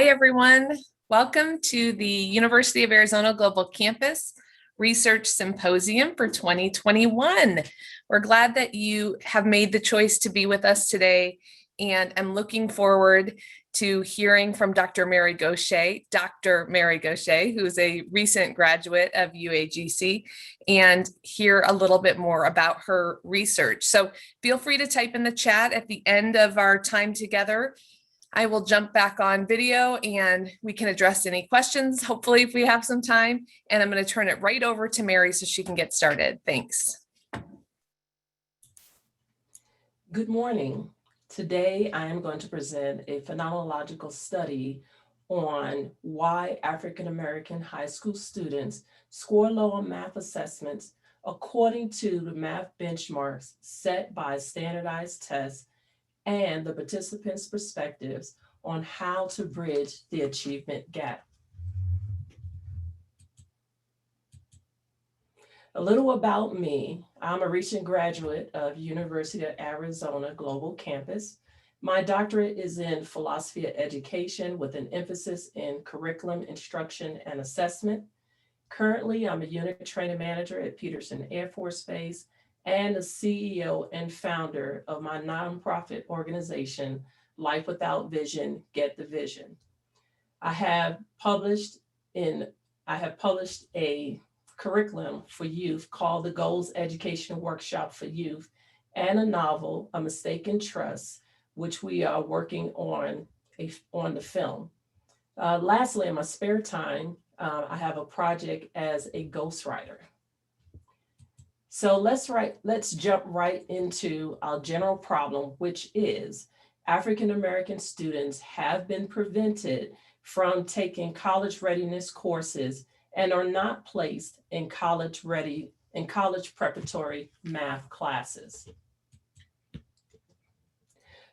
Hi, everyone. Welcome to the University of Arizona Global Campus Research Symposium for 2021. We're glad that you have made the choice to be with us today, and I'm looking forward to hearing from Dr. Mary Goshay, who's a recent graduate of UAGC, and hear a little bit more about her research. So feel free to type in the chat at the end of our time together. I will jump back on video and we can address any questions, hopefully, if we have some time. And I'm going to turn it right over to Mary so she can get started. Thanks. Good morning. Today, I am going to present a phenomenological study on why African American high school students score low on math assessments according to the math benchmarks set by standardized tests and the participants' perspectives on how to bridge the achievement gap. A little about me. I'm a recent graduate of University of Arizona Global Campus. My doctorate is in philosophy of education with an emphasis in curriculum instruction and assessment. Currently, I'm a unit training manager at Peterson Air Force Base and the CEO and founder of my nonprofit organization, Life Without Vision, Get the Vision. I have published a curriculum for youth called the Goals Education Workshop for Youth, and a novel, A Mistaken Trust, which we are working on the film. Lastly, in my spare time, I have a project as a ghostwriter. So let's jump right into our general problem, which is African American students have been prevented from taking college readiness courses and are not placed in college preparatory math classes.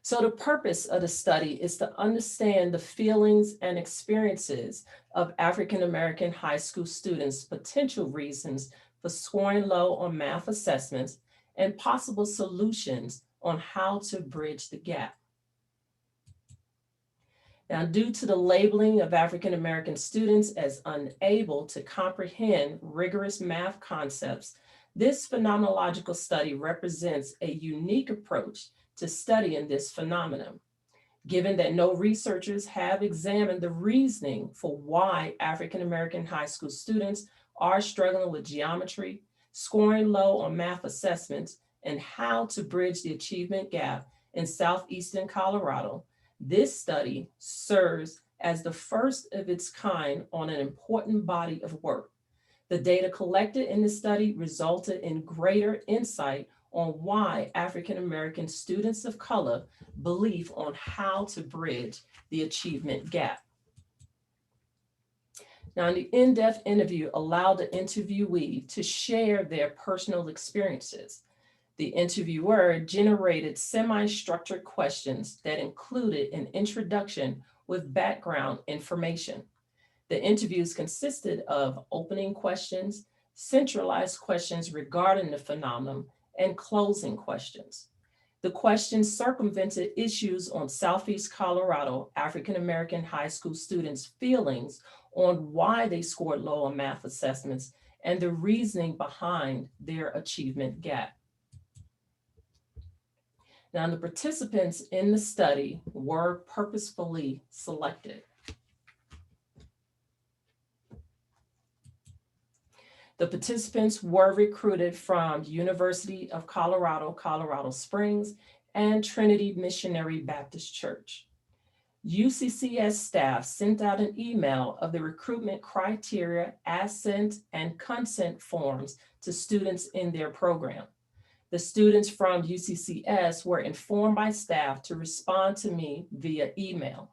So the purpose of the study is to understand the feelings and experiences of African American high school students' potential reasons for scoring low on math assessments and possible solutions on how to bridge the gap. Now, due to the labeling of African American students as unable to comprehend rigorous math concepts, this phenomenological study represents a unique approach to studying this phenomenon. Given that no researchers have examined the reasoning for why African American high school students are struggling with geometry, scoring low on math assessments, and how to bridge the achievement gap in southeastern Colorado, this study serves as the first of its kind on an important body of work. The data collected in this study resulted in greater insight on why African American students of color believe on how to bridge the achievement gap. Now, the in-depth interview allowed the interviewee to share their personal experiences. The interviewer generated semi-structured questions that included an introduction with background information. The interviews consisted of opening questions, centralized questions regarding the phenomenon, and closing questions. The questions circumvented issues on Southeast Colorado African American high school students' feelings on why they scored low on math assessments and the reasoning behind their achievement gap. Now, the participants in the study were purposefully selected. The participants were recruited from University of Colorado, Colorado Springs, and Trinity Missionary Baptist Church. UCCS staff sent out an email of the recruitment criteria, assent, and consent forms to students in their program. The students from UCCS were informed by staff to respond to me via email.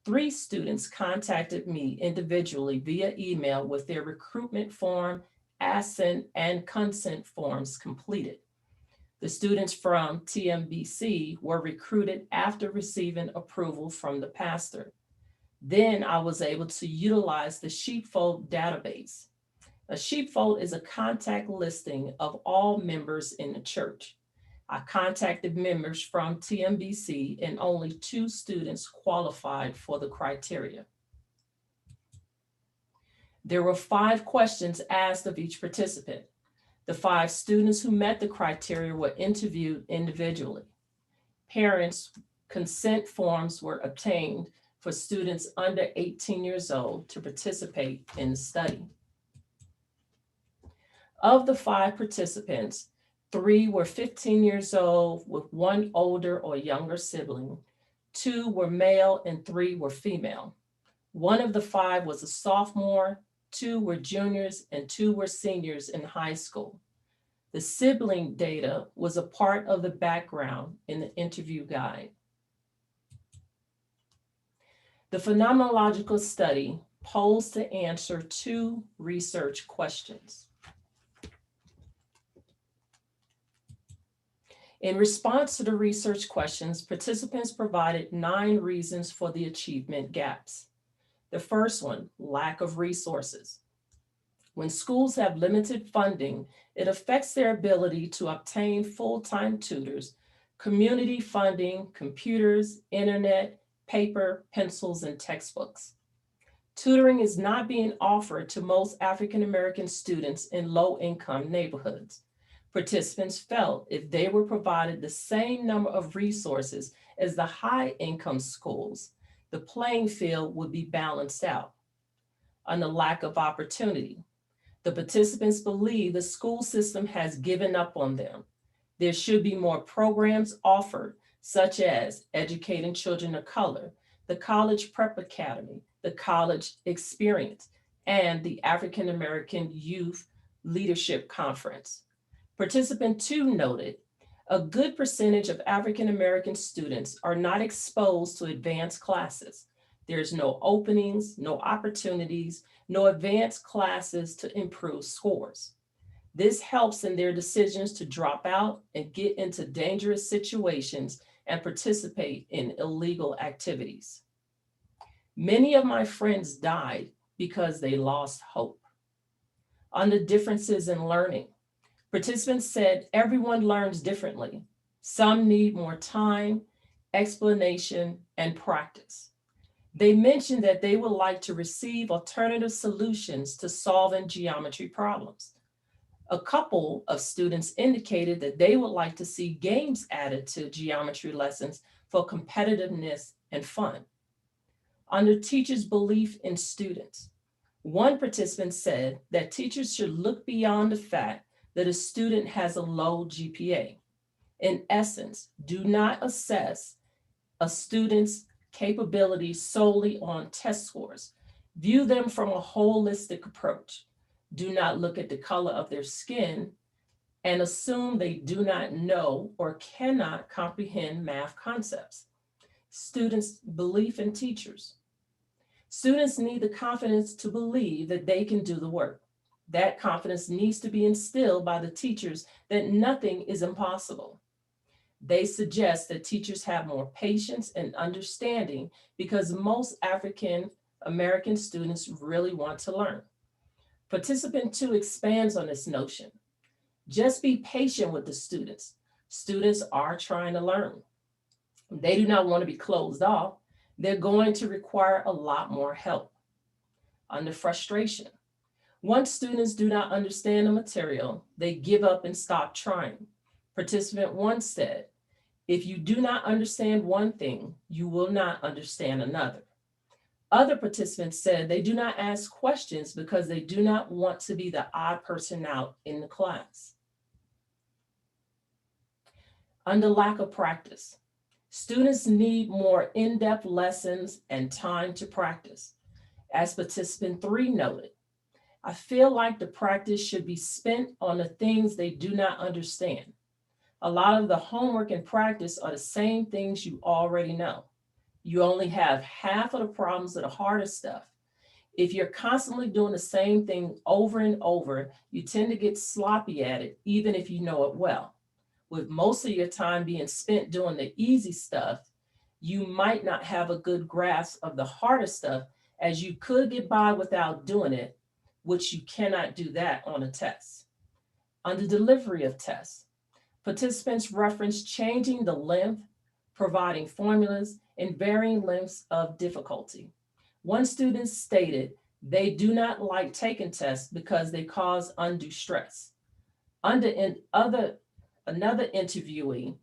3 students contacted me individually via email with their recruitment form, assent, and consent forms completed. The students from TMBC were recruited after receiving approval from the pastor. Then I was able to utilize the sheepfold database. A sheepfold is a contact listing of all members in the church. I contacted members from TMBC and only 2 students qualified for the criteria. There were 5 questions asked of each participant. The 5 students who met the criteria were interviewed individually. Parents' consent forms were obtained for students under 18 years old to participate in the study. Of the 5 participants, 3 were 15 years old with 1 older or younger sibling, 2 were male and 3 were female. 1 of the 5 was a sophomore, 2 were juniors, and 2 were seniors in high school. The sibling data was a part of the background in the interview guide. The phenomenological study posed to answer 2 research questions. In response to the research questions, participants provided 9 reasons for the achievement gaps. The first one, lack of resources. When schools have limited funding, it affects their ability to obtain full-time tutors, community funding, computers, internet, paper, pencils, and textbooks. Tutoring is not being offered to most African American students in low-income neighborhoods. Participants felt if they were provided the same number of resources as the high-income schools, the playing field would be balanced out. On the lack of opportunity, the participants believe the school system has given up on them. There should be more programs offered, such as educating children of color, the College Prep Academy, the College Experience, and the African American Youth Leadership Conference. Participant 2 noted, a good percentage of African American students are not exposed to advanced classes. There's no openings, no opportunities, no advanced classes to improve scores. This helps in their decisions to drop out and get into dangerous situations and participate in illegal activities. Many of my friends died because they lost hope. On the differences in learning, participants said everyone learns differently. Some need more time, explanation, and practice. They mentioned that they would like to receive alternative solutions to solving geometry problems. A couple of students indicated that they would like to see games added to geometry lessons for competitiveness and fun. On the teachers' belief in students, one participant said that teachers should look beyond the fact that a student has a low GPA. In essence, do not assess a student's capabilities solely on test scores. View them from a holistic approach. Do not look at the color of their skin and assume they do not know or cannot comprehend math concepts. Students' belief in teachers. Students need the confidence to believe that they can do the work. That confidence needs to be instilled by the teachers that nothing is impossible. They suggest that teachers have more patience and understanding because most African American students really want to learn. Participant 2 expands on this notion. Just be patient with the students. Students are trying to learn. They do not want to be closed off. They're going to require a lot more help. Under frustration, once students do not understand the material, they give up and stop trying. Participant 1 said, if you do not understand one thing, you will not understand another. Other participants said they do not ask questions because they do not want to be the odd person out in the class. Under lack of practice, students need more in-depth lessons and time to practice. As participant 3 noted, I feel like the practice should be spent on the things they do not understand. A lot of the homework and practice are the same things you already know. You only have half of the problems of the harder stuff. If you're constantly doing the same thing over and over, you tend to get sloppy at it, even if you know it well. With most of your time being spent doing the easy stuff, you might not have a good grasp of the harder stuff, as you could get by without doing it, which you cannot do that on a test. On the delivery of tests, Participants referenced changing the length, providing formulas, and varying lengths of difficulty. One student stated they do not like taking tests because they cause undue stress. Another interviewee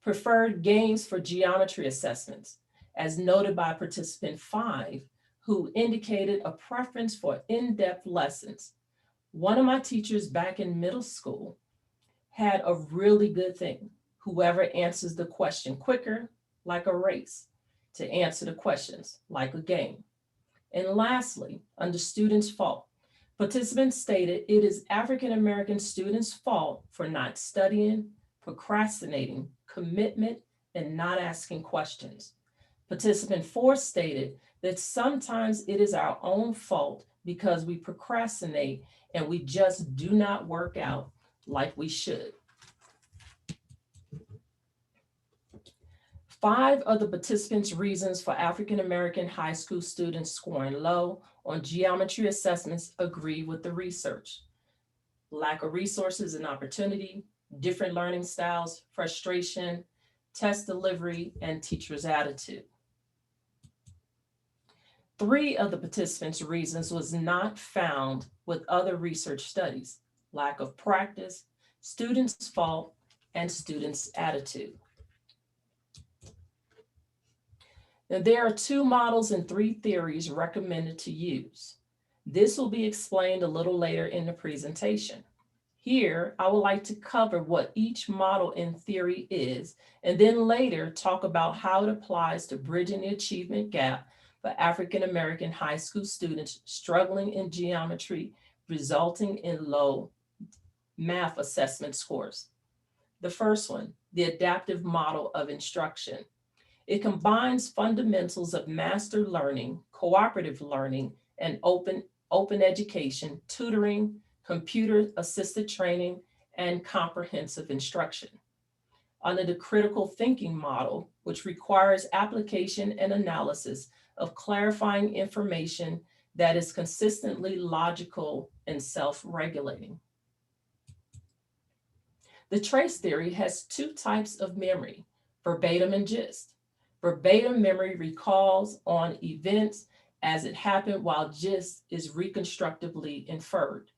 preferred games for geometry assessments, as noted by participant 5, who indicated a preference for in-depth lessons. One of my teachers back in middle school had a really good thing. Whoever answers the question quicker, like a race, to answer the questions, like a game. And lastly, under students' fault, participants stated it is African American students' fault for not studying, procrastinating, commitment, and not asking questions. Participant 4 stated that sometimes it is our own fault because we procrastinate and we just do not work out like we should. 5 of the participants' reasons for African American high school students scoring low on geometry assessments agree with the research. Lack of resources and opportunity, different learning styles, frustration, test delivery, and teacher's attitude. 3 of the participants' reasons was not found with other research studies: lack of practice, students' fault, and students' attitude. Now, there are 2 models and 3 theories recommended to use. This will be explained a little later in the presentation. Here, I would like to cover what each model in theory is, and then later talk about how it applies to bridging the achievement gap for African American high school students struggling in geometry, resulting in low math assessment scores. The first one, the adaptive model of instruction. It combines fundamentals of master learning, cooperative learning, and open education, tutoring, computer-assisted training, and comprehensive instruction. Under the critical thinking model, which requires application and analysis of clarifying information that is consistently logical and self-regulating. The trace theory has 2 types of memory, verbatim and gist. Verbatim memory recalls on events as it happened, while gist is reconstructively inferred.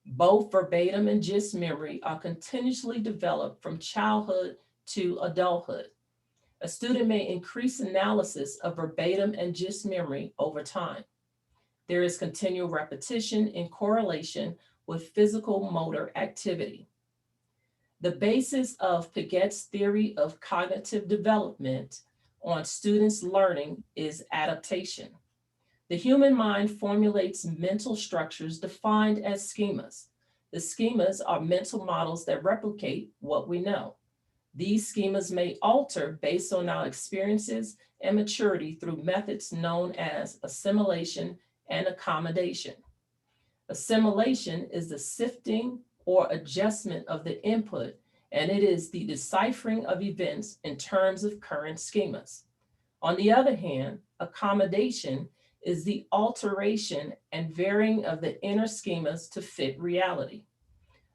Both verbatim and gist memory are continuously developed from childhood to adulthood. A student may increase analysis of verbatim and gist memory over time. There is continual repetition in correlation with physical motor activity. The basis of Piaget's theory of cognitive development on students' learning is adaptation. The human mind formulates mental structures defined as schemas. The schemas are mental models that replicate what we know. These schemas may alter based on our experiences and maturity through methods known as assimilation and accommodation. Assimilation is the sifting or adjustment of the input, and it is the deciphering of events in terms of current schemas. On the other hand, accommodation is the alteration and varying of the inner schemas to fit reality.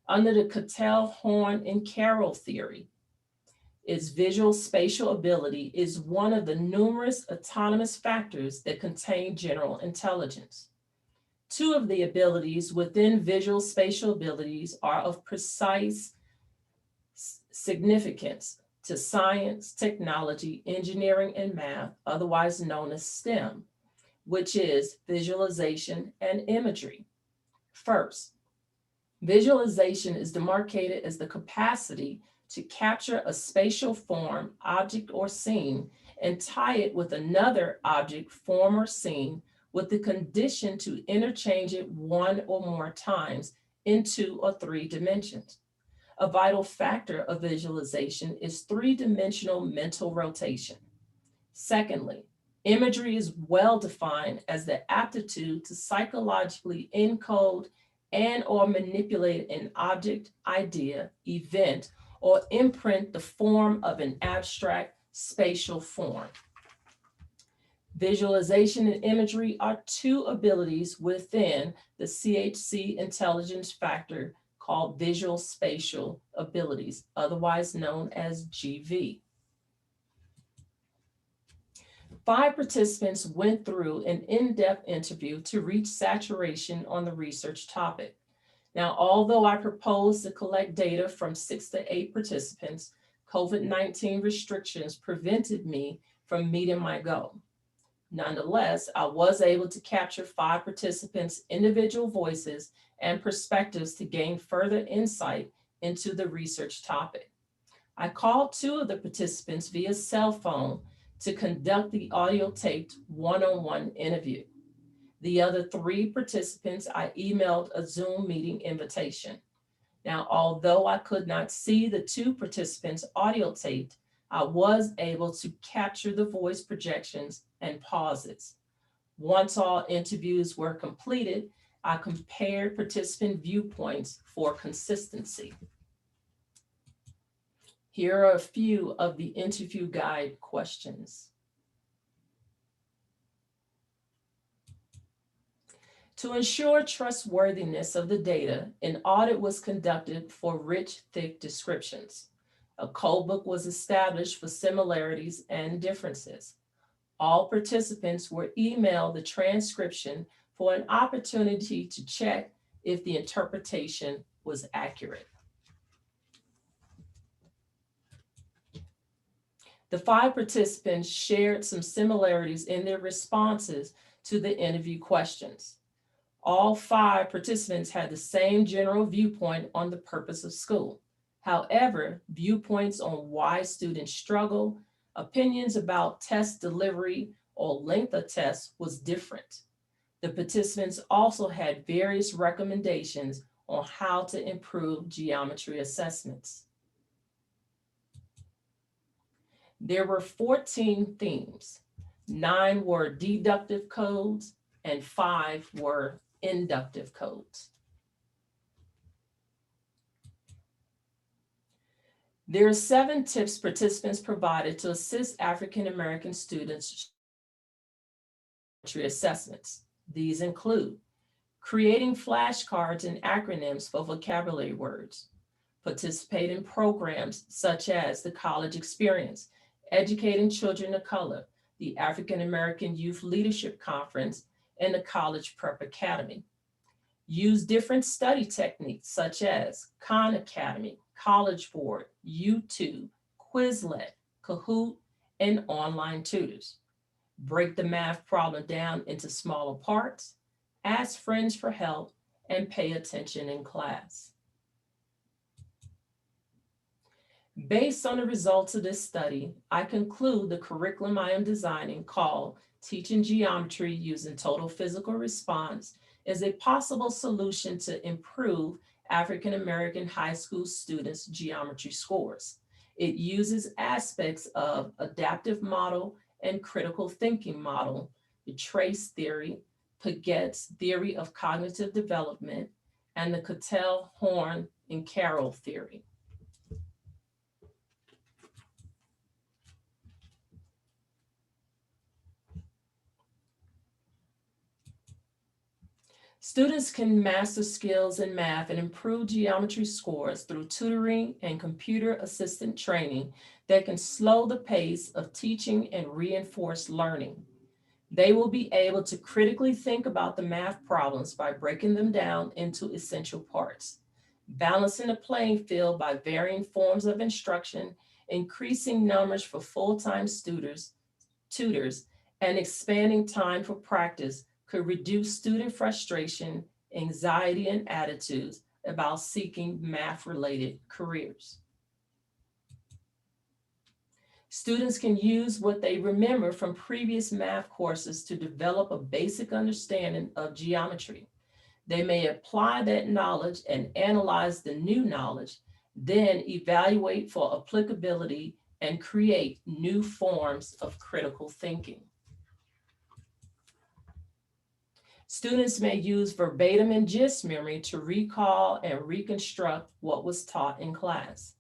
Under the Cattell, Horn, and Carroll theory, its visual spatial ability is one of the numerous autonomous factors that contain general intelligence. 2 of the abilities within visual spatial abilities are of precise significance to science, technology, engineering, and math, otherwise known as STEM, which is visualization and imagery. First, visualization is demarcated as the capacity to capture a spatial form, object, or scene and tie it with another object, form, or scene with the condition to interchange it 1 or more times in 2 or 3 dimensions. A vital factor of visualization is 3-dimensional mental rotation. Secondly, imagery is well defined as the aptitude to psychologically encode and or manipulate an object, idea, event, or imprint the form of an abstract spatial form. Visualization and imagery are 2 abilities within the CHC intelligence factor called visual spatial abilities, otherwise known as GV. 5 participants went through an in-depth interview to reach saturation on the research topic. Now, although I proposed to collect data from 6 to 8 participants, COVID-19 restrictions prevented me from meeting my goal. Nonetheless, I was able to capture 5 participants' individual voices and perspectives to gain further insight into the research topic. I called 2 of the participants via cell phone to conduct the audio taped one-on-one interview. The other 3 participants, I emailed a Zoom meeting invitation. Now, although I could not see the 2 participants audio taped, I was able to capture the voice projections and pauses. Once all interviews were completed, I compared participant viewpoints for consistency. Here are a few of the interview guide questions. To ensure trustworthiness of the data, an audit was conducted for rich, thick descriptions. A codebook was established for similarities and differences. All participants were emailed the transcription for an opportunity to check if the interpretation was accurate. The 5 participants shared some similarities in their responses to the interview questions. All 5 participants had the same general viewpoint on the purpose of school. However, viewpoints on why students struggle, opinions about test delivery or length of tests was different. The participants also had various recommendations on how to improve geometry assessments. There were 14 themes. 9 were deductive codes and 5 were inductive codes. There are 7 tips participants provided to assist African American students geometry assessments. These include creating flashcards and acronyms for vocabulary words, participate in programs such as the College Experience, Educating Children of Color, the African American Youth Leadership Conference, and the College Prep Academy. Use different study techniques such as Khan Academy, College Board, YouTube, Quizlet, Kahoot, and online tutors. Break the math problem down into smaller parts, ask friends for help, and pay attention in class. Based on the results of this study, I conclude the curriculum I am designing, called Teaching Geometry Using Total Physical Response, is a possible solution to improve African American high school students' geometry scores. It uses aspects of adaptive model and critical thinking model, the trace theory, Paget's theory of cognitive development, and the Cattell, Horn, and Carroll theory. Students can master skills in math and improve geometry scores through tutoring and computer assistant training that can slow the pace of teaching and reinforce learning. They will be able to critically think about the math problems by breaking them down into essential parts, balancing the playing field by varying forms of instruction, increasing numbers for full-time tutors, and expanding time for practice could reduce student frustration, anxiety, and attitudes about seeking math-related careers. Students can use what they remember from previous math courses to develop a basic understanding of geometry. They may apply that knowledge and analyze the new knowledge, then evaluate for applicability and create new forms of critical thinking. Students may use verbatim and gist memory to recall and reconstruct what was taught in class.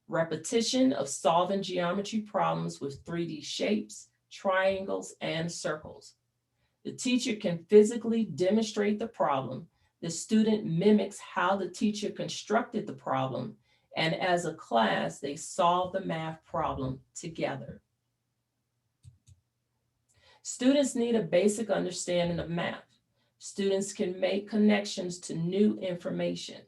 Repetition of solving geometry problems with 3D shapes, triangles, and circles. The teacher can physically demonstrate the problem, The student mimics how the teacher constructed the problem, and as a class, they solve the math problem together. Students need a basic understanding of math. Students can make connections to new information.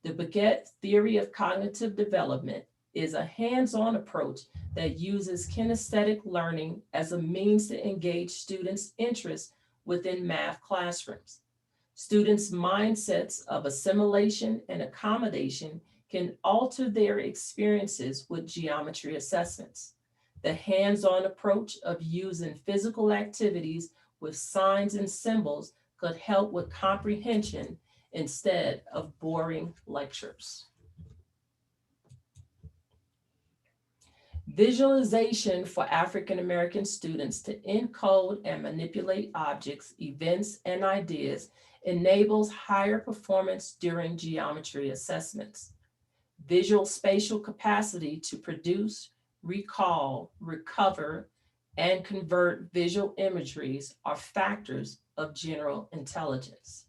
The Baguette theory of cognitive development is a hands-on approach that uses kinesthetic learning as a means to engage students' interest within math classrooms. Students' mindsets of assimilation and accommodation can alter their experiences with geometry assessments. The hands-on approach of using physical activities with signs and symbols could help with comprehension instead of boring lectures. Visualization for African American students to encode and manipulate objects, events, and ideas enables higher performance during geometry assessments. Visual spatial capacity to produce, recall, recover, and convert visual imageries are factors of general intelligence.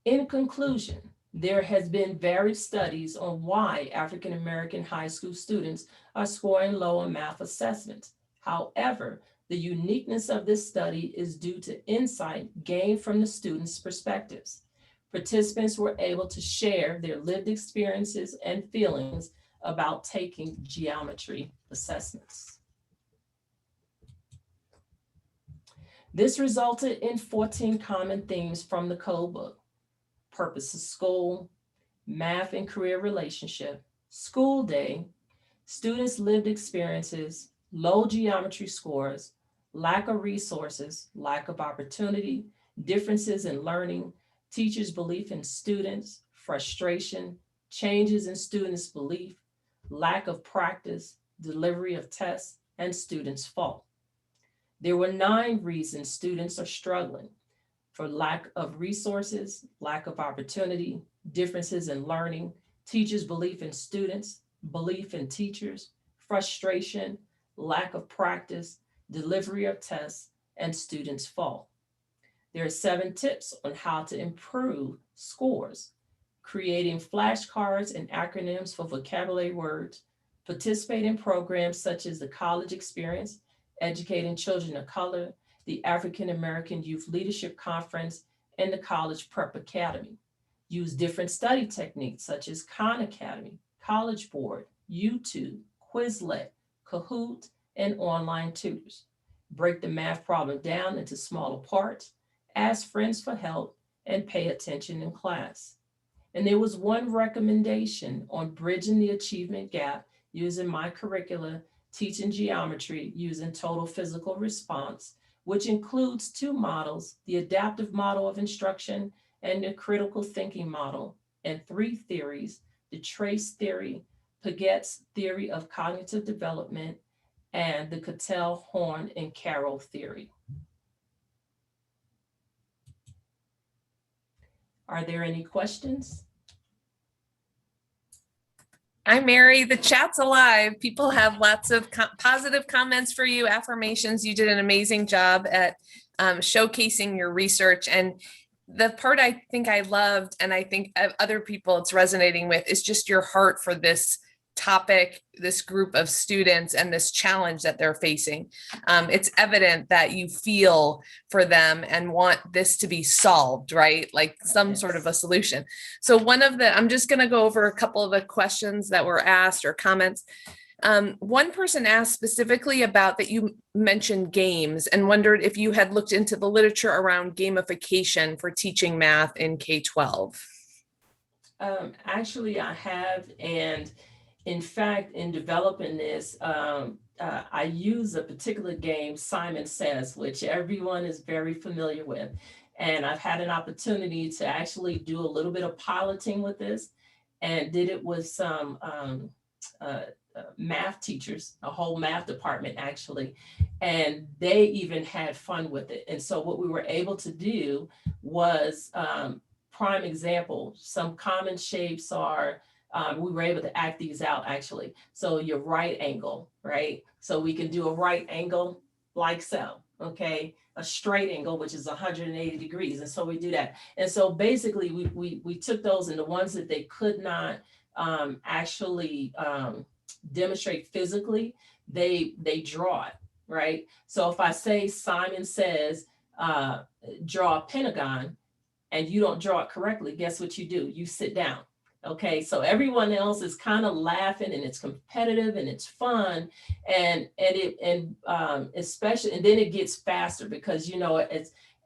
In conclusion, there has been various studies on why African American high school students are scoring low on math assessments. However, the uniqueness of this study is due to insight gained from the students' perspectives. Participants were able to share their lived experiences and feelings about taking geometry assessments. This resulted in 14 common themes from the Codebook: purpose of school, math and career relationship, school day, students' lived experiences, low geometry scores, lack of resources, lack of opportunity, differences in learning, teachers' belief in students, frustration, changes in students' belief, lack of practice, delivery of tests, and students' fault. There were 9 reasons students are struggling: for lack of resources, lack of opportunity, differences in learning, teachers' belief in students, belief in teachers, frustration, lack of practice, delivery of tests, and students' fault. There are 7 tips on how to improve scores: creating flashcards and acronyms for vocabulary words, participate in programs such as the College Experience, educating children of color, the African American Youth Leadership Conference, and the College Prep Academy. Use different study techniques such as Khan Academy, College Board, YouTube, Quizlet, Kahoot, and online tutors. Break the math problem down into smaller parts, ask friends for help, and pay attention in class. And there was one recommendation on bridging the achievement gap using my curricula, teaching geometry using total physical response, which includes 2 models: the adaptive model of instruction and the critical thinking model, and 3 theories: the trace theory, Paget's theory of cognitive development, and the Cattell, Horn, and Carroll theory. Are there any questions? Hi, Mary. The chat's alive. People have lots of positive comments for you, affirmations. You did an amazing job at showcasing your research. And the part I think I loved, and I think other people it's resonating with, is just your heart for this topic, this group of students, and this challenge that they're facing. It's evident that you feel for them and want this to be solved, right? Like some sort of a solution. So I'm just going to go over a couple of the questions that were asked or comments. One person asked specifically about that you mentioned games and wondered if you had looked into the literature around gamification for teaching math in K-12. Actually, I have, and in fact, in developing this, I use a particular game, Simon Says, which everyone is very familiar with. And I've had an opportunity to actually do a little bit of piloting with this, and did it with some math teachers, a whole math department actually, and they even had fun with it. And so what we were able to do was, prime example, some common shapes are, we were able to act these out actually. So your right angle, right? So we can do a right angle like so, okay? a straight angle, which is 180 degrees. And so we do that. And so basically we took those, and the ones that they could not actually demonstrate physically, they draw it, right? So if I say Simon says, draw a pentagon, and you don't draw it correctly, guess what you do? You sit down. Okay, so everyone else is kind of laughing, and it's competitive and it's fun, and especially, and then it gets faster because, you know,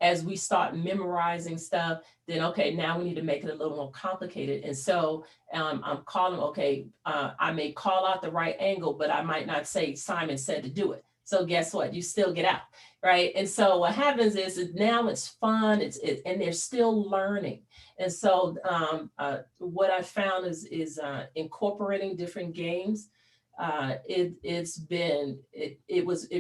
as we start memorizing stuff, then okay, now we need to make it a little more complicated. And so I'm calling, okay, I may call out the right angle, but I might not say Simon said to do it. So guess what? You still get out, right? And so what happens is now it's fun, and they're still learning. And so what I found is incorporating different games. It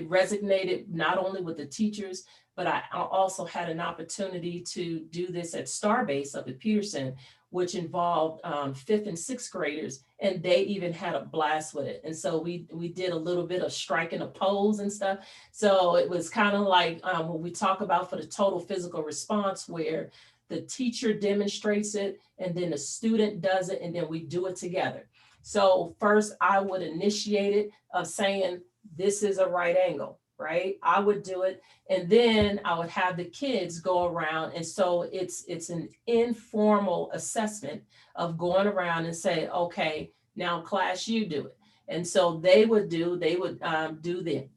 resonated not only with the teachers, but I also had an opportunity to do this at Starbase up at Peterson, which involved 5th and 6th graders, and they even had a blast with it. And so we did a little bit of striking a pose and stuff. So it was kind of like what we talk about for the total physical response, where the teacher demonstrates it, and then the student does it, and then we do it together. So first I would initiate it of saying, this is a right angle, right? I would do it. And then I would have the kids go around. And so it's an informal assessment of going around and say, okay, now class, you do it. And so they would do the,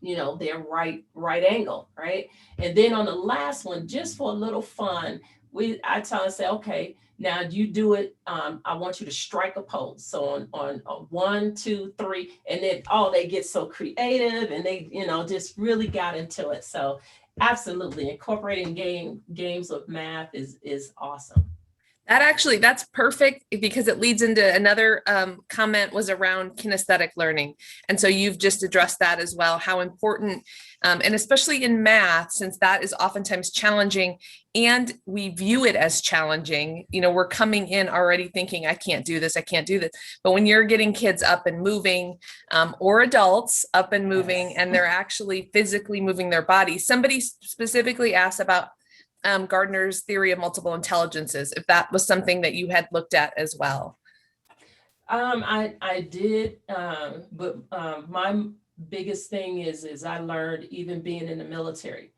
you know, their right angle, right? And then on the last one, just for a little fun, I tell them, say, okay, now you do it. I want you to strike a pose. So on 1, 2, 3, and then they get so creative, and they, you know, just really got into it. So absolutely, incorporating games with math is awesome. That's perfect, because it leads into another comment was around kinesthetic learning. And so you've just addressed that as well, how important, and especially in math, since that is oftentimes challenging and we view it as challenging, you know, we're coming in already thinking, I can't do this. But when you're getting kids up and moving, or adults up and moving, yes, and they're actually physically moving their body. Somebody specifically asked about Gardner's theory of multiple intelligences, if that was something that you had looked at as well. I did, but my biggest thing is I learned, even being in the military,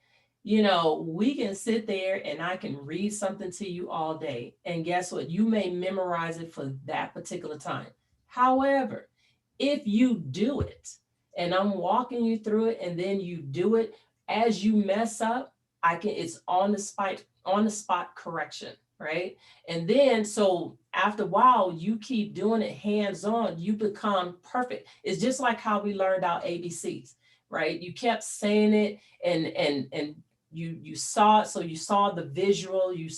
you know, we can sit there and I can read something to you all day, and guess what? You may memorize it for that particular time. However, if you do it, and I'm walking you through it, and then you do it, as you mess up, it's on the spot correction, right? And then, so after a while, you keep doing it hands-on, you become perfect. It's just like how we learned our ABCs, right? You kept saying it, and you saw it, so you saw the visual, you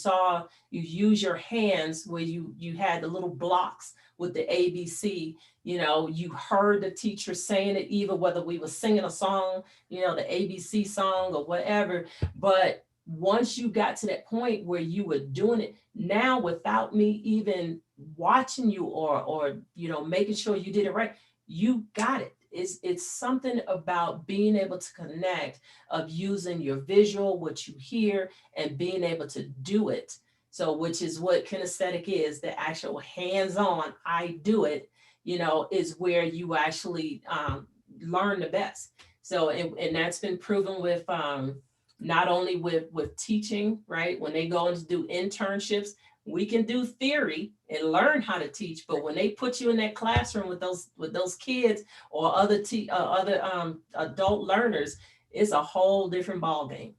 use your hands where you had the little blocks with the ABC, you know, you heard the teacher saying it, even whether we were singing a song, you know, the ABC song or whatever. But once you got to that point where you were doing it, now without me even watching you or you know, making sure you did it right, you got it. It's something about being able to connect, of using your visual, what you hear, and being able to do it. So, which is what kinesthetic is, the actual hands-on, I do it, you know, is where you actually learn the best. So, and that's been proven with not only with teaching, right? When they go and do internships, we can do theory and learn how to teach, but when they put you in that classroom with those kids or other adult learners, it's a whole different ballgame.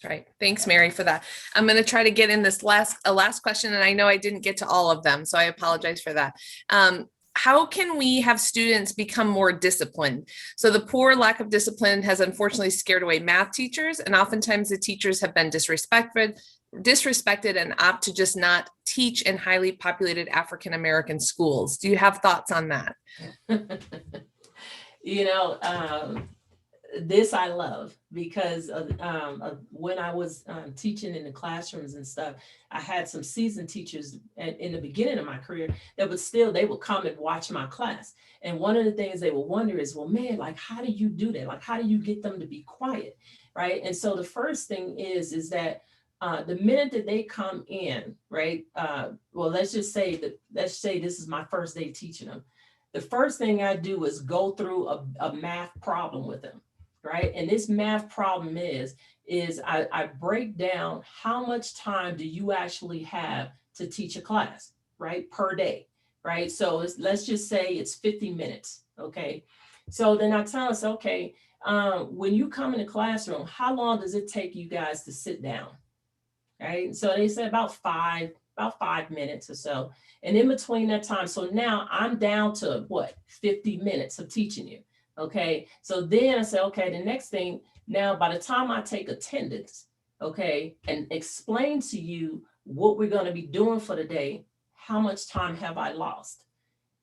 Right. Thanks, Mary, for that. I'm going to try to get in this last question, and I know I didn't get to all of them, so I apologize for that. How can we have students become more disciplined? So the poor lack of discipline has unfortunately scared away math teachers, and oftentimes the teachers have been disrespected and opt to just not teach in highly populated African-American schools. Do you have thoughts on that? You know, this I love because of when I was teaching in the classrooms and stuff, I had some seasoned teachers in the beginning of my career that they would come and watch my class. And one of the things they would wonder is, well, man, like, how do you do that? Like, how do you get them to be quiet, right? And so the first thing is that the minute that they come in, right? Well, let's say this is my first day teaching them. The first thing I do is go through a math problem with them, right? And this math problem is I break down how much time do you actually have to teach a class, right? Per day, right? So let's just say it's 50 minutes, okay? So then I tell us, okay, when you come in the classroom, how long does it take you guys to sit down, right? So they said about 5 minutes or so. And in between that time, so now I'm down to what, 50 minutes of teaching you. Okay. So then I said, okay, the next thing, now by the time I take attendance, okay, and explain to you what we're going to be doing for the day, how much time have I lost?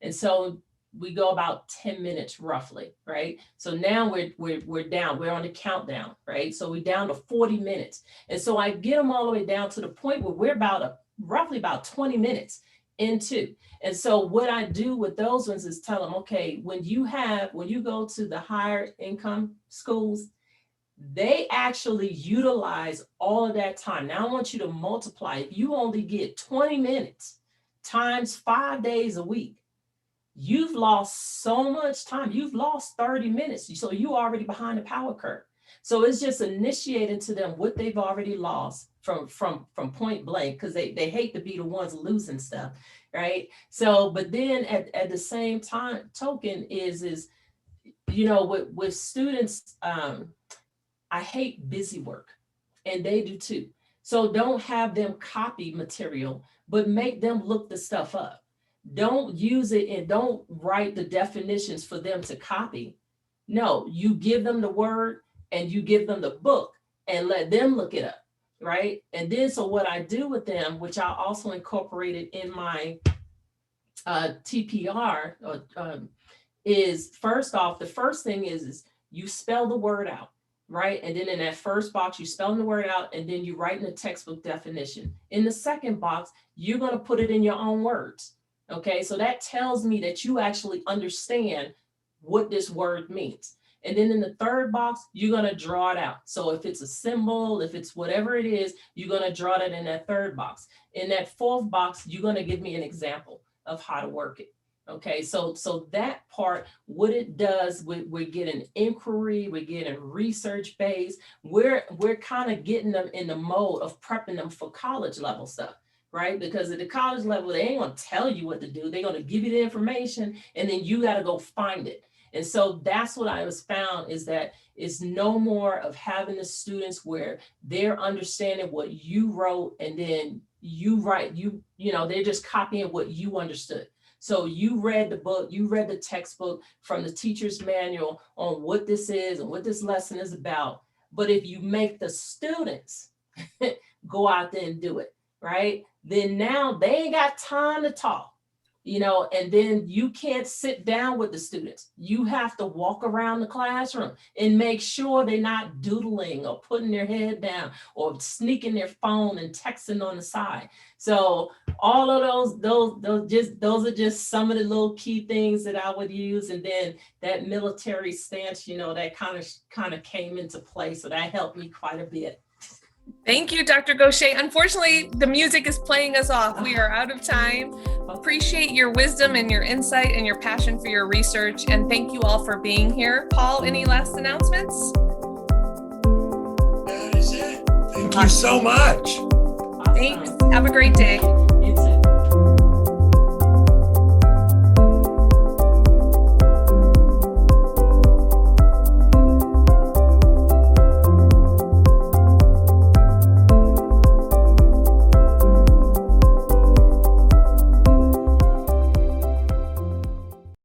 And so we go about 10 minutes roughly, right? So now we're down, we're on the countdown, right? So we're down to 40 minutes. And so I get them all the way down to the point where we're roughly about 20 minutes into. And so what I do with those ones is tell them, okay, when you go to the higher income schools, they actually utilize all of that time. Now I want you to multiply. If you only get 20 minutes times 5 days a week, you've lost so much time. You've lost 30 minutes. So you're already behind the power curve. So it's just initiating to them what they've already lost from point blank, because they hate to be the ones losing stuff, right? So, but then at the same time, token is with students, I hate busy work, and they do too. So don't have them copy material, but make them look the stuff up. Don't use it and don't write the definitions for them to copy. No, you give them the word and you give them the book and let them look it up, right? And then so what I do with them, which I also incorporated in my TPR, is first off, the first thing is you spell the word out, right? And then in that first box, you spell the word out and then you write in the textbook definition. In the second box, you're going to put it in your own words. Okay, so that tells me that you actually understand what this word means. And then in the third box, you're going to draw it out. So if it's a symbol, if it's whatever it is, you're going to draw that in that third box. In that fourth box, you're going to give me an example of how to work it. Okay, so that part, what it does, we're getting inquiry, we're getting research based. We're kind of getting them in the mode of prepping them for college level stuff. Right? Because at the college level, they ain't going to tell you what to do. They're going to give you the information and then you got to go find it. And so that's what I was found, is that it's no more of having the students where they're understanding what you wrote and then you write, they're just copying what you understood. So you read the book, you read the textbook from the teacher's manual on what this is and what this lesson is about. But if you make the students go out there and do it, right? Then now they ain't got time to talk, and then you can't sit down with the students. You have to walk around the classroom and make sure they're not doodling or putting their head down or sneaking their phone and texting on the side. So all of those are just some of the little key things that I would use. And then that military stance, that kind of came into play. So that helped me quite a bit. Thank you, Dr. Goshay. Unfortunately, the music is playing us off. We are out of time. Appreciate your wisdom and your insight and your passion for your research. And thank you all for being here. Paul, any last announcements? That is it. Thank you so much. Thanks. Have a great day.